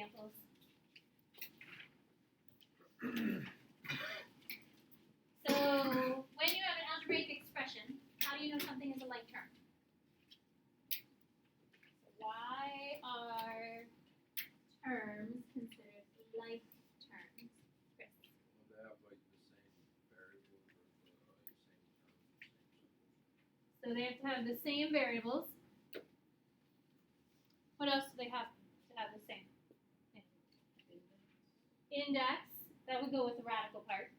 examples. So when you have an algebraic expression, how do you know something is a like term? So why are terms considered like terms? Chris? Well, they have like the same variables or the same terms, same symbols. So they have to have the same variables. What else do they have to have the same? Index. That would go with the radical part.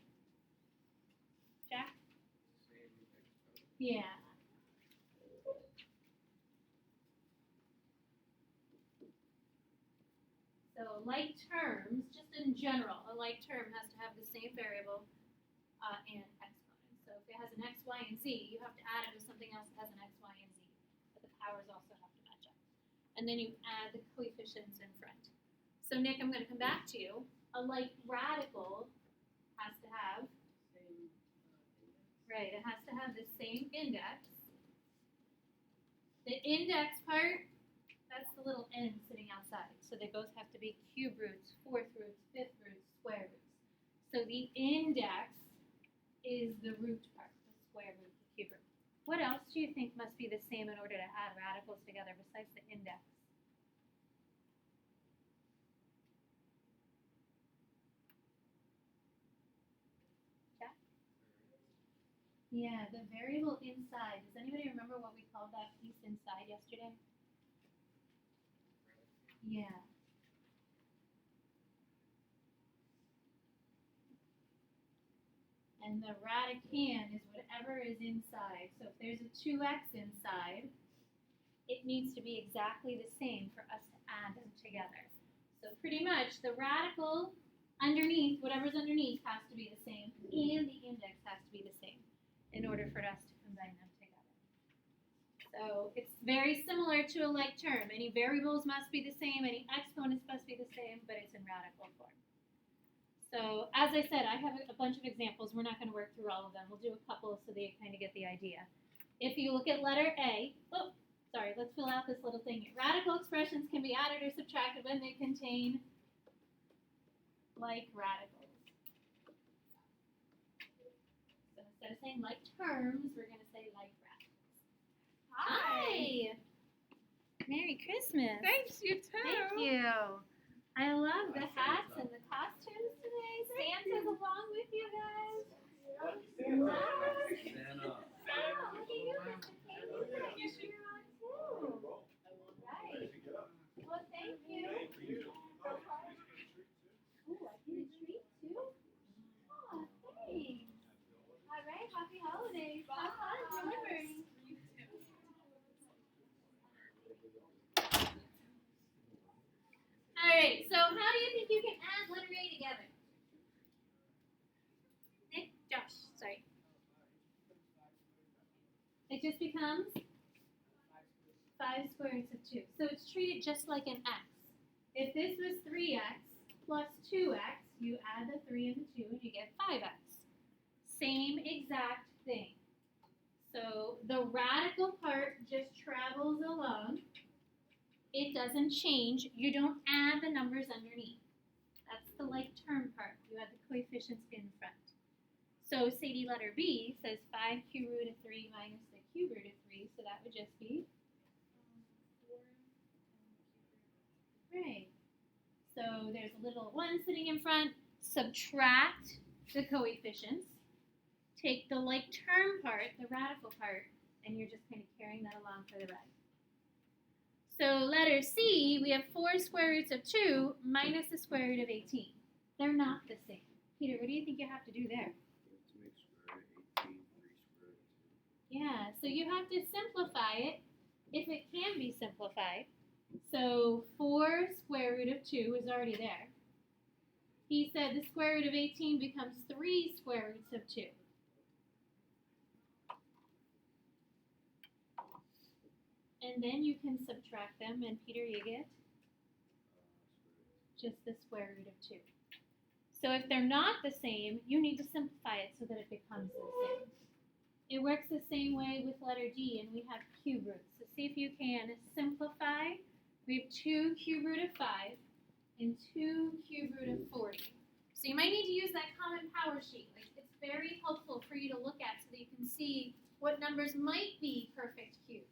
Jack? Same exponent. Yeah. So like terms, just in general, a like term has to have the same variable and exponent. So if it has an x, y, and z, you have to add it with something else that has an x, y, and z. But the powers also have to match up. And then you add the coefficients in front. So Nick, I'm going to come back to you. A like radical has to have, right, it has to have the same index. The index part, that's the little n sitting outside. So they both have to be cube roots, fourth roots, fifth roots, square roots. So the index is the root part, the square root, the cube root. What else do you think must be the same in order to add radicals together besides the index? Yeah, the variable inside. Does anybody remember what we called that piece inside yesterday? Yeah. And the radicand is whatever is inside. So if there's a 2x inside, it needs to be exactly the same for us to add them together. So pretty much the radical underneath, whatever's underneath, has to be the same, and the index has to be the same in order for us to combine them together. So it's very similar to a like term. Any variables must be the same, any exponents must be the same, but it's in radical form. So as I said, I have a bunch of examples. We're not going to work through all of them. We'll do a couple so that you kind of get the idea. If you look at letter A, let's fill out this little thing here. Radical expressions can be added or subtracted when they contain like radicals. So instead of saying like terms, we're going to say like radicals. Hi! Merry Christmas. Thanks, you too. Thank you. I love the hats and the costumes today. Santa's along with you guys. Santa. Oh, look at you, Mr. Casey. You're on too. Right. Well, thank you. Ooh, I get a treat too? Oh, thanks. All right, happy holidays. Have fun delivering. All right, so how do you think you can add letter A together? Nick, Josh, sorry. It just becomes 5 square roots of 2. So it's treated just like an x. If this was 3x plus 2x, you add the 3 and the 2 and you get 5x. Same exact thing. So the radical part just travels along. It doesn't change. You don't add the numbers underneath. That's the like term part. You add the coefficients in front. So Sadie letter B says 5 cube root of 3 minus the cube root of 3. So that would just be 4. Right. So there's a little 1 sitting in front. Subtract the coefficients. Take the like term part, the radical part, and you're just kind of carrying that along for the ride. So letter C, we have 4 square roots of 2 minus the square root of 18. They're not the same. Peter, what do you think you have to do there? To make square root of 18, 3 square root of 2. Yeah, so you have to simplify it if it can be simplified. So 4 square root of 2 is already there. He said the square root of 18 becomes 3 square roots of 2. And then you can subtract them, and Peter, you get just the square root of 2. So if they're not the same, you need to simplify it so that it becomes the same. It works the same way with letter D, and we have cube roots. So see if you can simplify. We have 2 cube root of 5, and 2 cube root of 40. So you might need to use that common power sheet. Like, it's very helpful for you to look at so that you can see what numbers might be perfect cubes.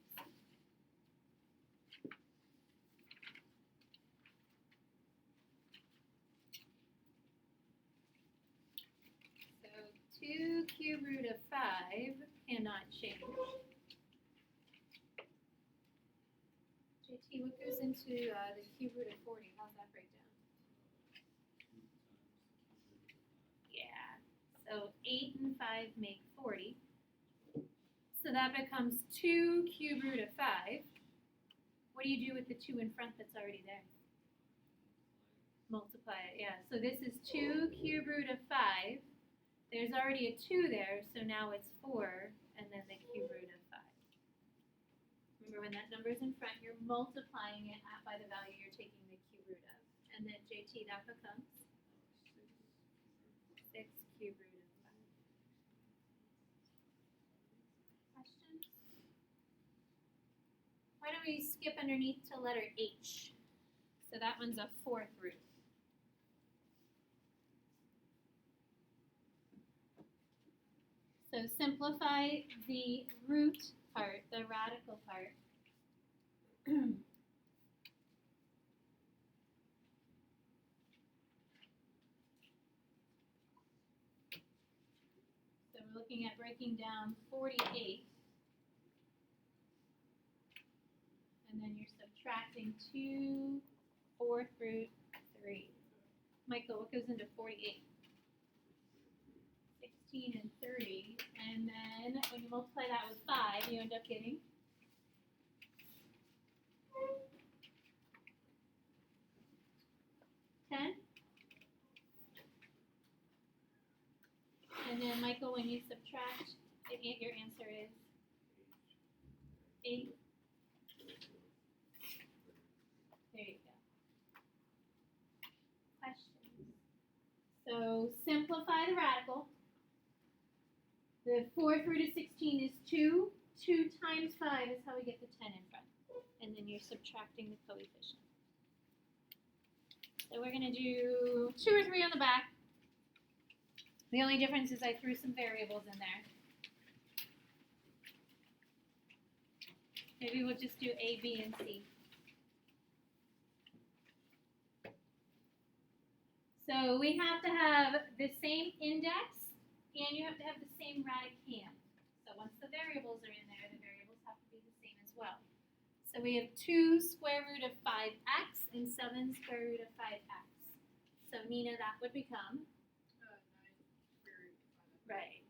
So 2 cube root of 5 cannot change. JT, what goes into the cube root of 40? How's that break down? Yeah. So 8 and 5 make 40. So that becomes 2 cube root of 5. What do you do with the 2 in front that's already there? Multiply it, yeah. So this is 2 cube root of 5. There's already a 2 there, so now it's 4, and then the cube root of 5. Remember, when that number's in front, you're multiplying it by the value you're taking the cube root of. And then JT, that becomes 6 cube root of 5. Questions? Why don't we skip underneath to letter H? So that one's a 4th root. So simplify the root part, the radical part. So we're looking at breaking down 48. And then you're subtracting 2 4th root 3. Michael, what goes into 48? 16 and 30. And then when you multiply that with 5, you end up getting 10. And then Michael, when you subtract, your answer is 8. There you go. Questions? So simplify the radical. The 4th root of 16 is 2. 2 times 5 is how we get the 10 in front. And then you're subtracting the coefficient. So we're going to do 2 or 3 on the back. The only difference is I threw some variables in there. Maybe we'll just do A, B, and C. So we have to have the same index, and you have to have the same radicand. So once the variables are in there, the variables have to be the same as well. So we have 2 square root of 5x and 7 square root of 5x. So Nina, that would become? 9 square root of 5x. Right.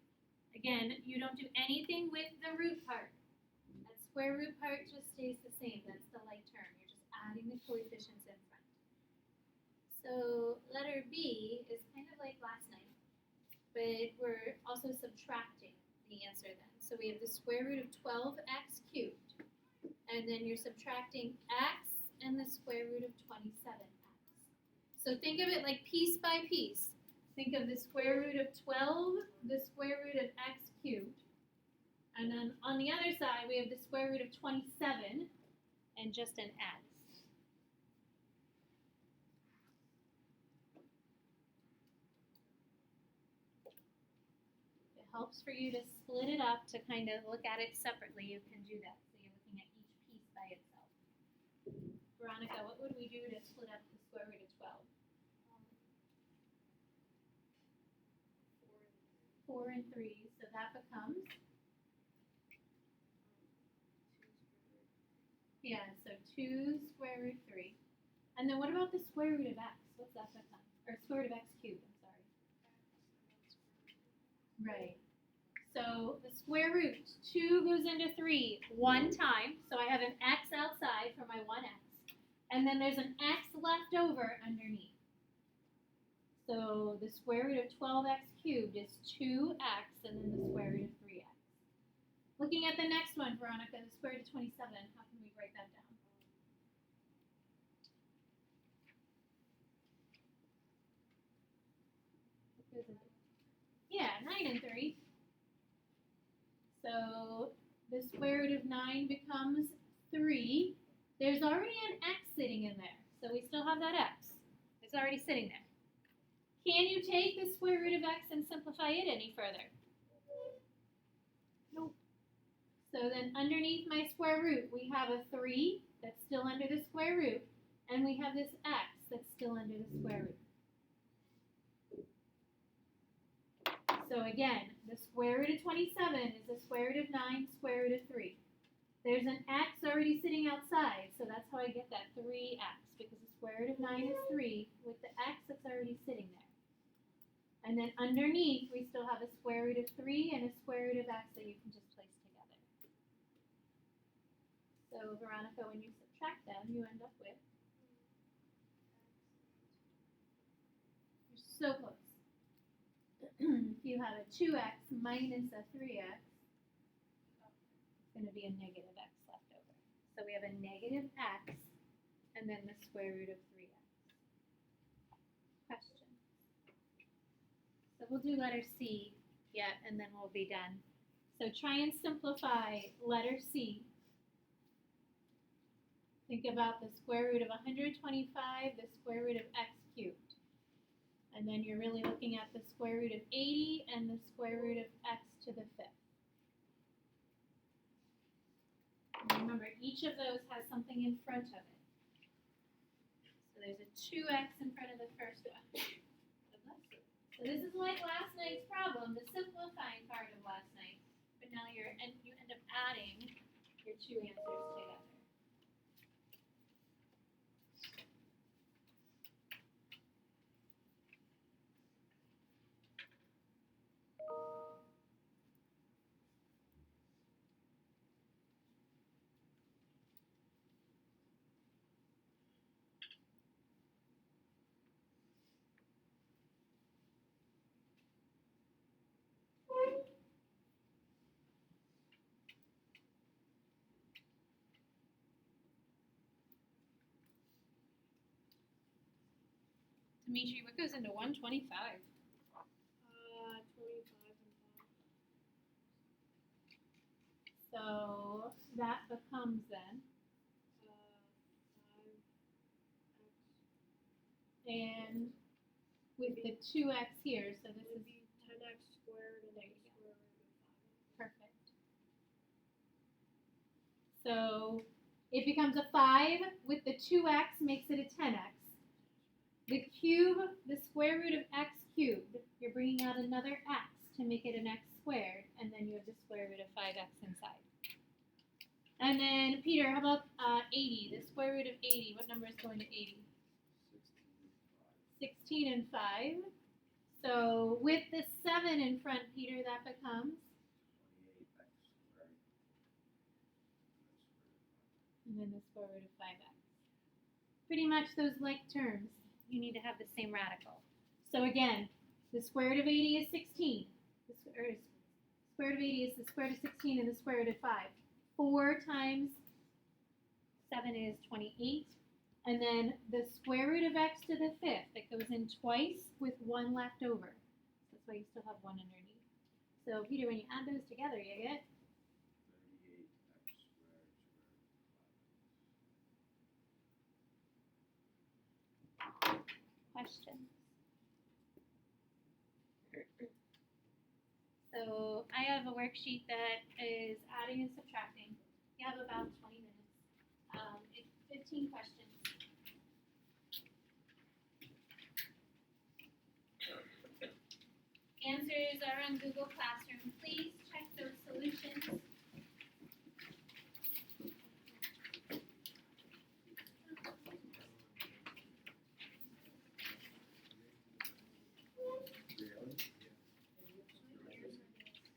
Again, you don't do anything with the root part. That square root part just stays the same. That's the like term. You're just adding the coefficients in front. So letter B is kind of like last night, but we're also subtracting the answer then. So we have the square root of 12x cubed, and then you're subtracting x and the square root of 27x. So think of it like piece by piece. Think of the square root of 12, the square root of x cubed, and then on the other side we have the square root of 27 and just an x. Helps for you to split it up to kind of look at it separately. You can do that. So you're looking at each piece by itself. Veronica, what would we do to split up the square root of 12? 4 and 3. So that becomes? Yeah, so 2 square root 3. And then what about the square root of x? What's that become? Or square root of x cubed, I'm sorry. Right. So the square root, 2 goes into 3 one time. So I have an x outside for my 1x. And then there's an x left over underneath. So the square root of 12x cubed is 2x and then the square root of 3x. Looking at the next one, Veronica, the square root of 27, how can we write that down? Yeah, 9 and 3. So the square root of 9 becomes 3. There's already an x sitting in there, so we still have that x. It's already sitting there. Can you take the square root of x and simplify it any further? Nope. So then underneath my square root, we have a 3 that's still under the square root, and we have this x that's still under the square root. So again, the square root of 27 is the square root of 9, square root of 3. There's an x already sitting outside, so that's how I get that 3x, because the square root of 9 is 3 with the x that's already sitting there. And then underneath, we still have a square root of 3 and a square root of x that you can just place together. So, Veronica, when you subtract them, you end up with, you're so close. If you have a 2x minus a 3x, it's going to be a negative x left over. So we have a negative x and then the square root of 3x. Question. So we'll do letter C yet, and then we'll be done. So try and simplify letter C. Think about the square root of 125, the square root of x cubed. And then you're really looking at the square root of 80 and the square root of x to the 5th. And remember, each of those has something in front of it. So there's a 2x in front of the first one. So this is like last night's problem, the simplifying part of last night. But now you end up adding your two answers together. Dimitri, what goes into 125? 25 and 5. So that becomes then, 5x. and with the 2x here, so this Would is be 10x squared and x squared root of 5x. perfect. So it becomes a 5 with the 2x makes it a 10x. The cube, the square root of x cubed, you're bringing out another x to make it an x squared, and then you have the square root of 5x inside. And then, Peter, how about 80, the square root of 80? What number is going to 80? 16 and 5. So with the 7 in front, Peter, that becomes? 28x squared. And then the square root of 5x. Pretty much those like terms, you need to have the same radical. So again, the square root of 80 is 16. The square root of 80 is the square root of 16 and the square root of 5. 4 times 7 is 28. And then the square root of x to the 5th, that goes in twice with 1 left over. That's why you still have 1 underneath. So Peter, when you add those together, you get 38x squared. questions. So I have a worksheet that is adding and subtracting. You have about 20 minutes. It's 15 questions. Answers are on Google Classroom. Please check those solutions. Really?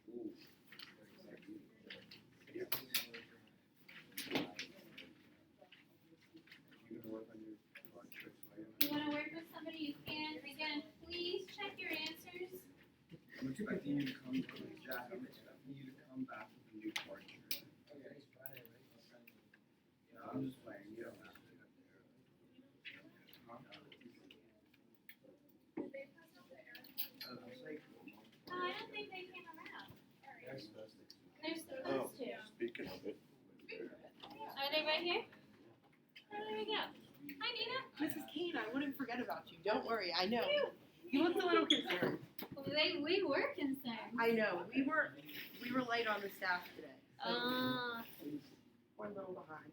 Ooh. Yeah. You gonna work on your tricks later? If you want to work with somebody, you can. Again, please check your answers. I'm expecting you to come, Jack, I'm expecting you to come back with a new portrait. Okay, it's Friday, right? Yeah, I'm just playing, you don't have to. Huh? I don't think they came around. There's those two. Speaking of it. Are they right here? Oh, there we go. Hi, Nina. Mrs. Kane, I wouldn't forget about you. Don't worry, I know. You looked a little concerned. Well, we were concerned. I know. We were light on the staff today. Ah. We're a little behind.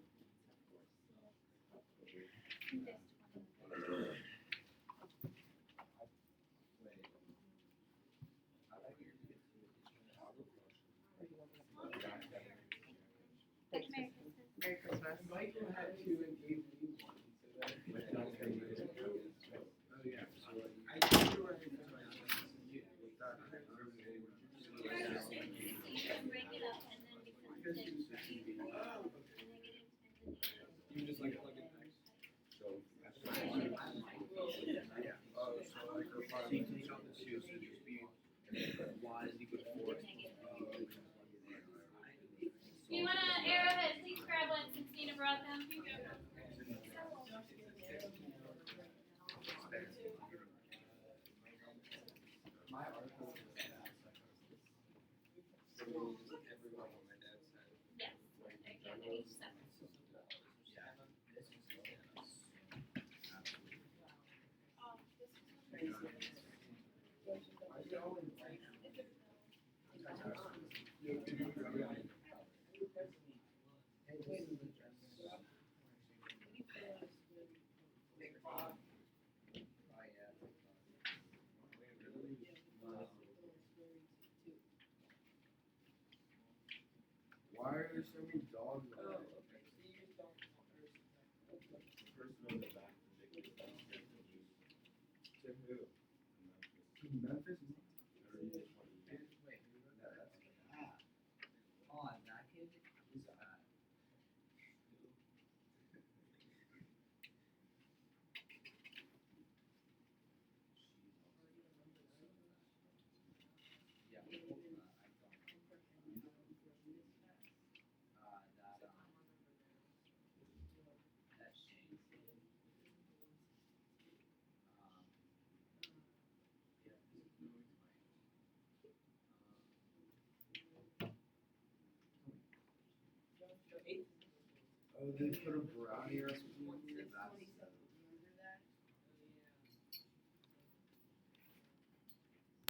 Merry Christmas. Merry Christmas. Michael had two and gave me one. Oh, yeah. I think you were in the You can break it up and then because it's You just like plug it next. So that's fine. Yeah. Oh, so like her father, you take out the two, so just be y is equal to 4. You want an arrowhead? Please grab one since Nina brought them. My article is everyone on my dad's side. Yes. There you go. Each seven. Why are there so many dogs on it? To who? Memphis? Wait, no, that's Oh, that kid? Who's that? Yeah, I don't know. That Shane kid. Yeah, he's really Oh, they put a brownie recipe in there? That's